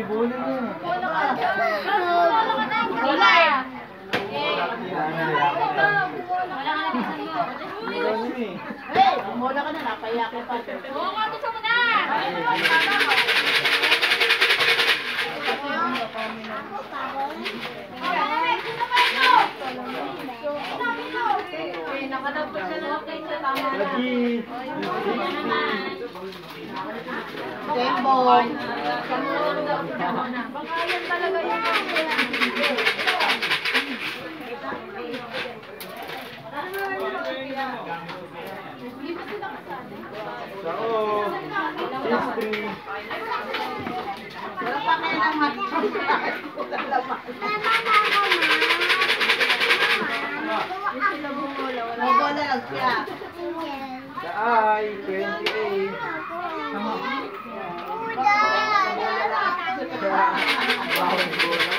bola na. Bola ka na. Bola eh. Wala ka na bisan mo. Hey, bola ka na. Napaiyak na pa. Oo nga, gusto mo na. Nakadapos siya na kayo sa tama na. Jembon. Baka yan talaga yung hindi pa sila kasali. Wala pa kayo ng bola lang siya. Ay, 28. Bawal bola.